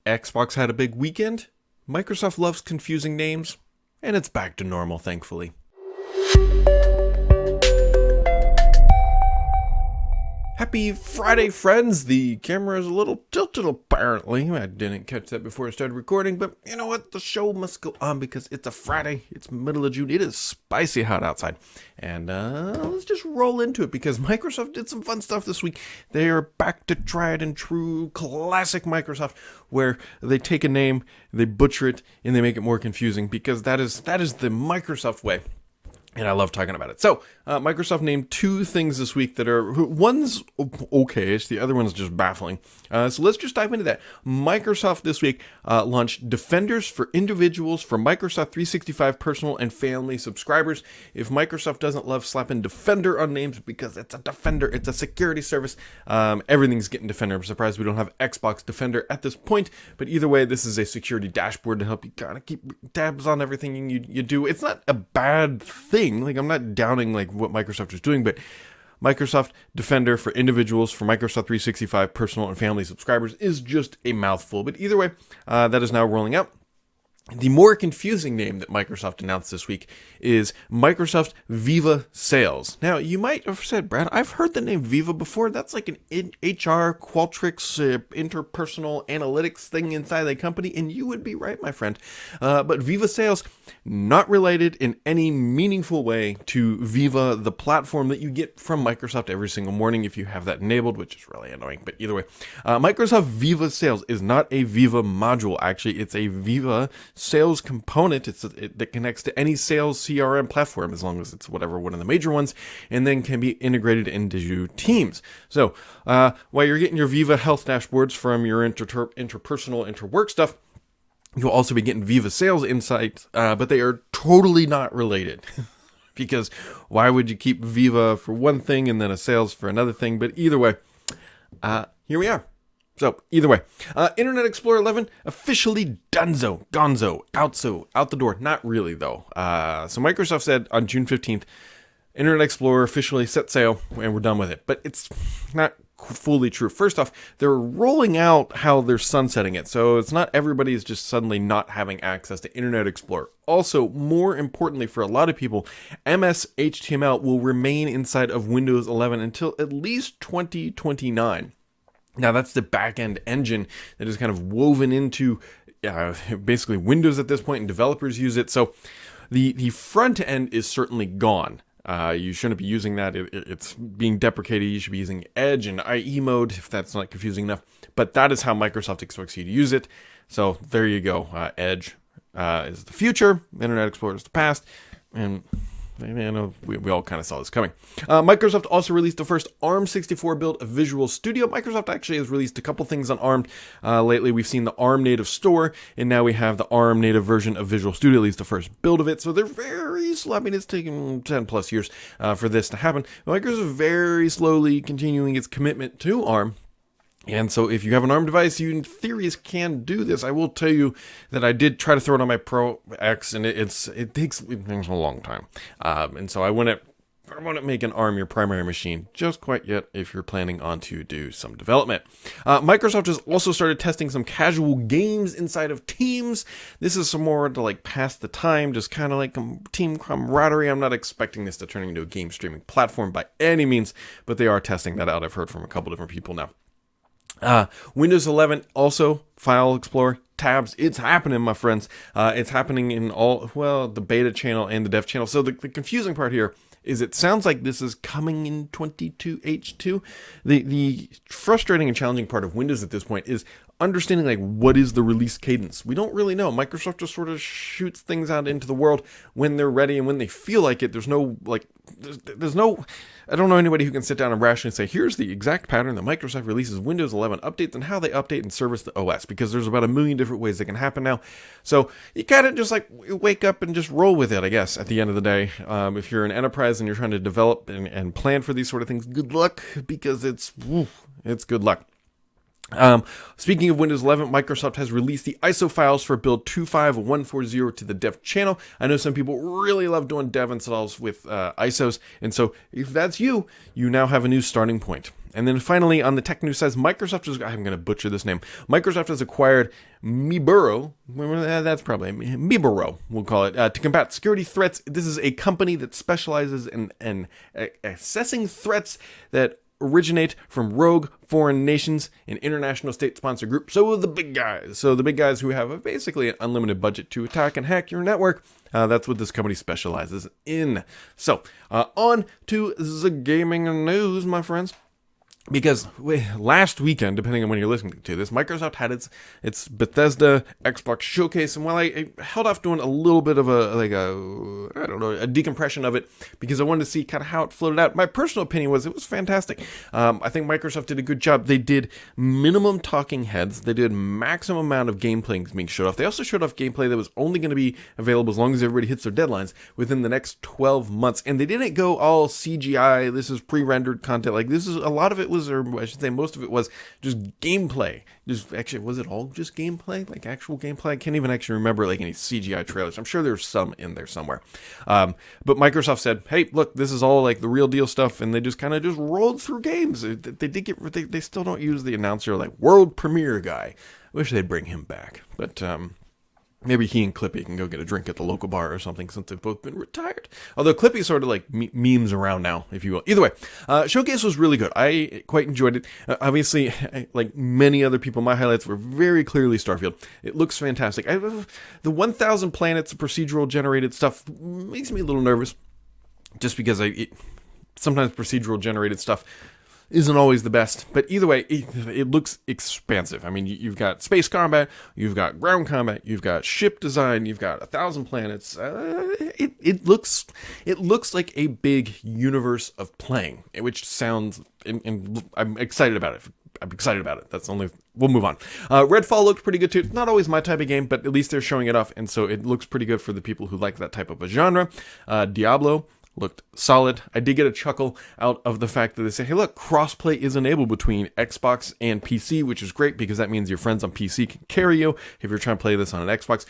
Xbox had a big weekend, Microsoft loves confusing names, and it's back to normal, thankfully. Happy Friday, friends. The camera is a little tilted, apparently. I didn't catch that before I started recording, but you know what? The show must go on because it's a Friday. It's middle of June. It is spicy hot outside. And let's just roll into it because Microsoft did some fun stuff this week. They are back to tried and true classic Microsoft, where they take a name, they butcher it, and they make it more confusing because that is the Microsoft way. And I love talking about it. So, Microsoft named two things this week that are, one's okay-ish, the other one's just baffling. So let's just dive into that. Microsoft this week launched Defenders for individuals for Microsoft 365 personal and family subscribers. If Microsoft doesn't love slapping Defender on names because it's a Defender, it's a security service, everything's getting Defender. I'm surprised we don't have Xbox Defender at this point, but either way, this is a security dashboard to help you kind of keep tabs on everything you do. It's not a bad thing. Like, I'm not downing like what Microsoft is doing, but Microsoft Defender for individuals for Microsoft 365 personal and family subscribers is just a mouthful. But either way, that is now rolling out. The more confusing name that Microsoft announced this week is Microsoft Viva Sales. Now, you might have said, Brad, I've heard the name Viva before. That's like an HR, Qualtrics, interpersonal analytics thing inside the company, and you would be right, my friend. But Viva Sales, not related in any meaningful way to Viva, the platform that you get from Microsoft every single morning if you have that enabled, which is really annoying. But either way, Microsoft Viva Sales is not a Viva module. Actually, it's a Viva sales component that connects to any sales CRM platform as long as it's one of the major ones, and then can be integrated into Teams. So while you're getting your Viva health dashboards from your interpersonal, interwork stuff, you'll also be getting Viva sales insights, but they are totally not related. Because why would you keep Viva for one thing and then a sales for another thing? But either way, here we are. So, either way, Internet Explorer 11 officially gonzo, out the door. Not really, though. So Microsoft said on June 15th, Internet Explorer officially set sail, and we're done with it. But it's not fully true. First off, they're rolling out how they're sunsetting it. So it's not everybody is just suddenly not having access to Internet Explorer. Also, more importantly for a lot of people, MS HTML will remain inside of Windows 11 until at least 2029. Now, that's the back-end engine that is kind of woven into basically Windows at this point, and developers use it. So the front end is certainly gone. You shouldn't be using that. It's being deprecated. You should be using Edge and IE mode if that's not confusing enough. But that is how Microsoft expects you to use it. So there you go. Edge is the future. Internet Explorer is the past. And I know we all kind of saw this coming. Microsoft also released the first ARM64 build of Visual Studio. Microsoft actually has released a couple things on ARM. Lately, we've seen the ARM native store, and now we have the ARM native version of Visual Studio, at least the first build of it. So they're very slow. I mean, it's taken 10 plus years for this to happen. Microsoft is very slowly continuing its commitment to ARM. And so if you have an ARM device, you in theory can do this. I will tell you that I did try to throw it on my Pro X, and it takes a long time. And so I wouldn't make an ARM your primary machine just quite yet if you're planning on to do some development. Microsoft has also started testing some casual games inside of Teams. This is some more to like pass the time, just kind of like team camaraderie. I'm not expecting this to turn into a game streaming platform by any means, but they are testing that out. I've heard from a couple different people now. Windows 11 also File Explorer tabs. It's happening, my friends. It's happening in the beta channel and the dev channel. So the confusing part here is it sounds like this is coming in 22H2. The frustrating and challenging part of Windows at this point is understanding like what is the release cadence. We don't really know. Microsoft just sort of shoots things out into the world when they're ready and when they feel like it. There's no I don't know anybody who can sit down and rationally say, here's the exact pattern that Microsoft releases Windows 11 updates and how they update and service the OS, because there's about a million different ways that can happen now. So you kind of just like wake up and just roll with it, I guess, at the end of the day. If you're an enterprise and you're trying to develop and plan for these sort of things, good luck, because it's good luck. Speaking of Windows 11, Microsoft has released the ISO files for build 25140 to the dev channel. I know some people really love doing dev installs with ISOs, and so if that's you, you now have a new starting point. And then finally, on the tech news side, I'm going to butcher this name. Microsoft has acquired Miburo, that's probably Miburo, we'll call it, to combat security threats. This is a company that specializes in assessing threats that originate from rogue foreign nations and international state-sponsored groups. So the big guys. So the big guys who have basically an unlimited budget to attack and hack your network. That's what this company specializes in. So on to the gaming news, my friends. Because last weekend, depending on when you're listening to this, Microsoft had its Bethesda Xbox showcase, and while I held off doing a little bit of a decompression of it, because I wanted to see kind of how it floated out, my personal opinion was it was fantastic. I think Microsoft did a good job. They did minimum talking heads. They did maximum amount of gameplay being showed off. They also showed off gameplay that was only going to be available as long as everybody hits their deadlines within the next 12 months. And they didn't go all CGI, this is pre-rendered content. Like, this is, a lot of it was, or I should say most of it was just gameplay. Just actually, was it all just gameplay? Like actual gameplay? I can't even actually remember like any CGI trailers. I'm sure there's some in there somewhere. But Microsoft said, hey, look, this is all like the real deal stuff. And they just kind of just rolled through games. They still don't use the announcer like world premiere guy. Wish they'd bring him back. But, maybe he and Clippy can go get a drink at the local bar or something since they've both been retired. Although Clippy's sort of like memes around now, if you will. Either way, Showcase was really good. I quite enjoyed it. Obviously, like many other people, my highlights were very clearly Starfield. It looks fantastic. The 1,000 planets procedural generated stuff makes me a little nervous. Just because sometimes procedural generated stuff isn't always the best, but either way, it looks expansive. I mean, you've got space combat, you've got ground combat, you've got ship design, you've got 1,000 planets. It looks like a big universe of playing, which sounds, and I'm excited about it. We'll move on. Redfall looked pretty good too. It's not always my type of game, but at least they're showing it off, and so it looks pretty good for the people who like that type of a genre. Diablo looked solid. I did get a chuckle out of the fact that they say, hey, look, crossplay is enabled between Xbox and PC, which is great because that means your friends on PC can carry you if you're trying to play this on an Xbox.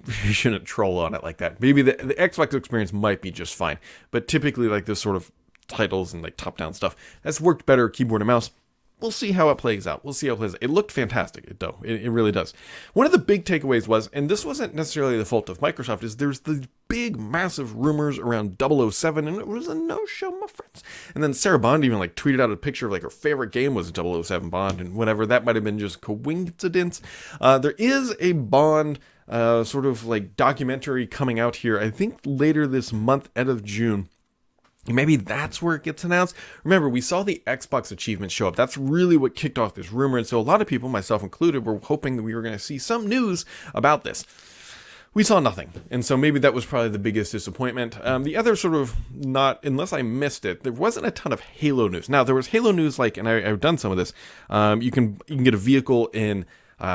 You shouldn't troll on it like that. Maybe the Xbox experience might be just fine, but typically like this sort of titles and like top-down stuff, that's worked better keyboard and mouse. We'll see how it plays out. It looked fantastic, though. It really does. One of the big takeaways was, and this wasn't necessarily the fault of Microsoft, is there's the big, massive rumors around 007, and it was a no-show, my friends. And then Sarah Bond even like tweeted out a picture of like her favorite game was 007 Bond, and whatever. That might have been just coincidence. There is a Bond sort of like documentary coming out here, I think later this month, end of June. Maybe that's where it gets announced. Remember, we saw the Xbox achievements show up. That's really what kicked off this rumor. And so a lot of people, myself included, were hoping that we were going to see some news about this. We saw nothing. And so maybe that was probably the biggest disappointment. The other sort of unless I missed it, there wasn't a ton of Halo news. Now, there was Halo news, like, and I've done some of this. You can get a vehicle in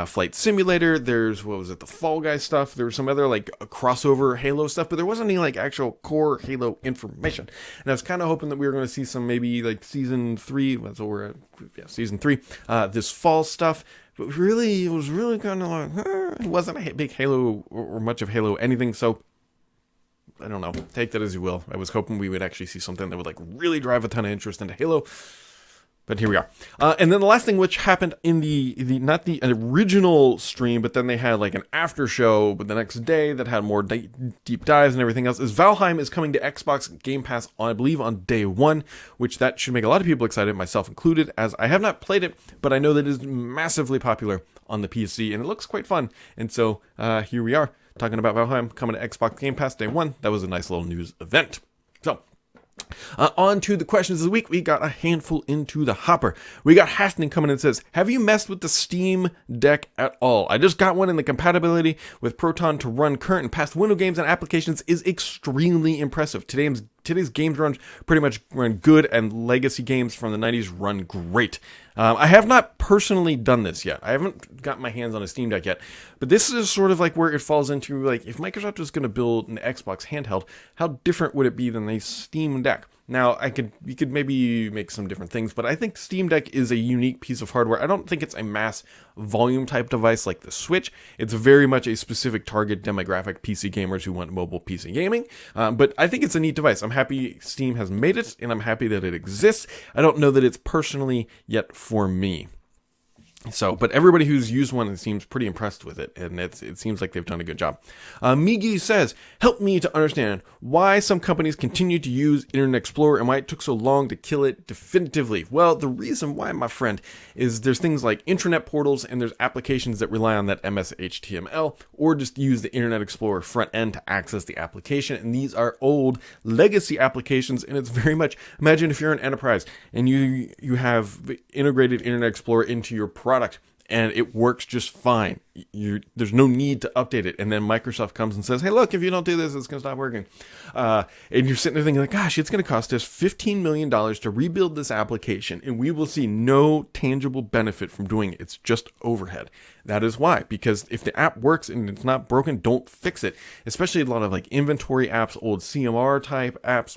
Flight Simulator. There's, the Fall Guy stuff. There was some other like crossover Halo stuff, but there wasn't any like actual core Halo information. And I was kind of hoping that we were going to see some maybe like season 3. That's what we're at. Yeah, season 3. This fall stuff. But really, it was really kind of like, it wasn't a big Halo or much of Halo anything. So I don't know. Take that as you will. I was hoping we would actually see something that would like really drive a ton of interest into Halo. But here we are. And then the last thing which happened in the not the original stream, but then they had like an after show but the next day that had more deep dives and everything else, is Valheim is coming to Xbox Game Pass on, I believe, on day 1, which that should make a lot of people excited, myself included, as I have not played it, but I know that it is massively popular on the PC and it looks quite fun. And so here we are talking about Valheim coming to Xbox Game Pass day 1. That was a nice little news event. So on to the questions of the week. We got a handful into the hopper. We got Haston coming in and says, have you messed with the Steam Deck at all? I just got one, and the compatibility with Proton to run current and past Windows games and applications is extremely impressive. Today's games pretty much run good, and legacy games from the 90s run great. I have not personally done this yet. I haven't got my hands on a Steam Deck yet, but this is sort of like where it falls into, like, if Microsoft was going to build an Xbox handheld, how different would it be than a Steam Deck? Now, you could maybe make some different things, but I think Steam Deck is a unique piece of hardware. I don't think it's a mass volume type device like the Switch. It's very much a specific target demographic, PC gamers who want mobile PC gaming. But I think it's a neat device. I'm happy Steam has made it, and I'm happy that it exists. I don't know that it's personally yet for me. So, but everybody who's used one seems pretty impressed with it, and it seems like they've done a good job. Migi says, help me to understand why some companies continue to use Internet Explorer and why it took so long to kill it definitively. Well, the reason why, my friend, is there's things like intranet portals, and there's applications that rely on that MS HTML, or just use the Internet Explorer front end to access the application, and these are old legacy applications, and it's very much, imagine if you're an enterprise, and you have integrated Internet Explorer into your product, and it works just fine. There's no need to update it. And then Microsoft comes and says, hey, look, if you don't do this, it's going to stop working. And you're sitting there thinking, like, gosh, it's going to cost us $15 million to rebuild this application, and we will see no tangible benefit from doing it. It's just overhead. That is why, because if the app works and it's not broken, don't fix it. Especially a lot of like inventory apps, old CMR type apps.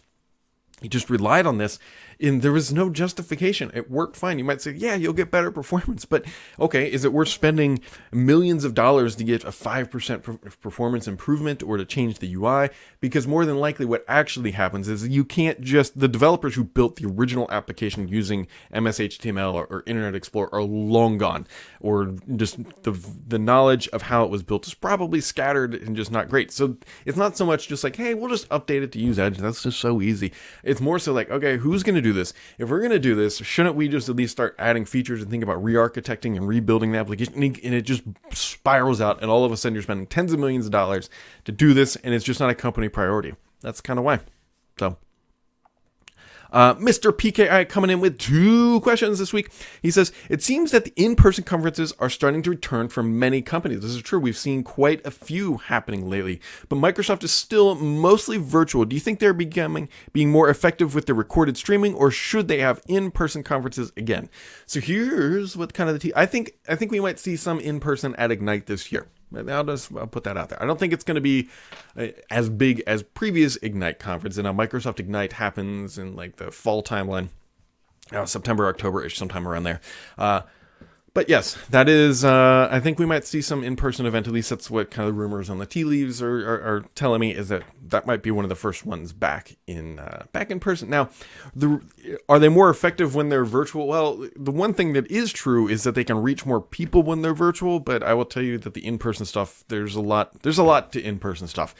You just relied on this, and there was no justification. It worked fine. You might say, yeah, you'll get better performance, but okay, is it worth spending millions of dollars to get a 5% performance improvement or to change the UI? Because more than likely what actually happens is you can't just, the developers who built the original application using MS HTML or Internet Explorer are long gone, or just the knowledge of how it was built is probably scattered and just not great. So it's not so much just like, hey, we'll just update it to use Edge. That's just so easy. It's more so like, okay, who's going to do this? If we're going to do this, shouldn't we just at least start adding features and think about re-architecting and rebuilding the application? And it just spirals out, and all of a sudden you're spending tens of millions of dollars to do this, and it's just not a company priority. That's kind of why. So, Mr. PKI coming in with 2 questions this week. He says, it seems that the in-person conferences are starting to return for many companies. This is true. We've seen quite a few happening lately, but Microsoft is still mostly virtual. Do you think they're being more effective with the recorded streaming, or should they have in-person conferences again? So here's what kind of I think we might see some in-person at Ignite this year. I'll put that out there. I don't think it's going to be as big as previous Ignite conference. And now Microsoft Ignite happens in like the fall timeline, September, October-ish, sometime around there. But yes, that is, I think we might see some in-person event. At least that's what kind of rumors on the tea leaves are telling me, is that might be one of the first ones back in person. Now, are they more effective when they're virtual? Well, the one thing that is true is that they can reach more people when they're virtual, but I will tell you that the in-person stuff, there's a lot to in-person stuff.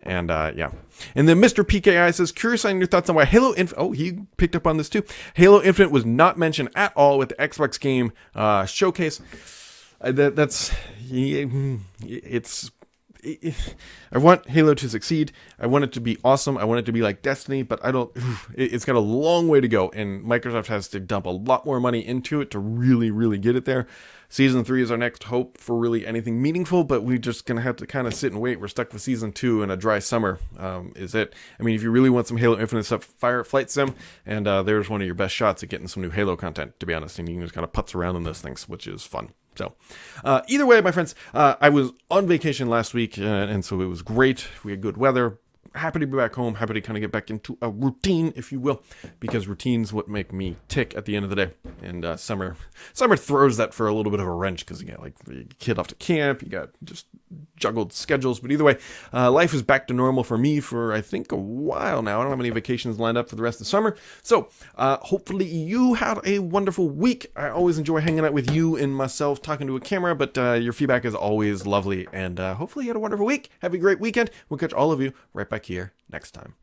And yeah. And then Mr. PKI says, curious on your thoughts on why Halo Infinite, oh, he picked up on this too. Halo Infinite was not mentioned at all with the Xbox game showcase. I want Halo to succeed. I want it to be awesome. I want it to be like Destiny, but it's got a long way to go, and Microsoft has to dump a lot more money into it to really, really get it there. Season 3 is our next hope for really anything meaningful, but we're just going to have to kind of sit and wait. We're stuck with Season 2 and a dry summer, is it. I mean, if you really want some Halo Infinite stuff, fire Flight Sim, and there's one of your best shots at getting some new Halo content, to be honest, and you can just kind of putz around in those things, which is fun. So, either way, my friends, I was on vacation last week, and so it was great. We had good weather. Happy to be back home. Happy to kind of get back into a routine, if you will, because routines what make me tick at the end of the day. And summer throws that for a little bit of a wrench, because you got like the kid off to camp, you got just juggled schedules. But either way, life is back to normal for me for I think a while now. I don't have any vacations lined up for the rest of the summer. So hopefully you had a wonderful week. I always enjoy hanging out with you and myself talking to a camera, but your feedback is always lovely. And hopefully you had a wonderful week. Have a great weekend. We'll catch all of you right back here next time.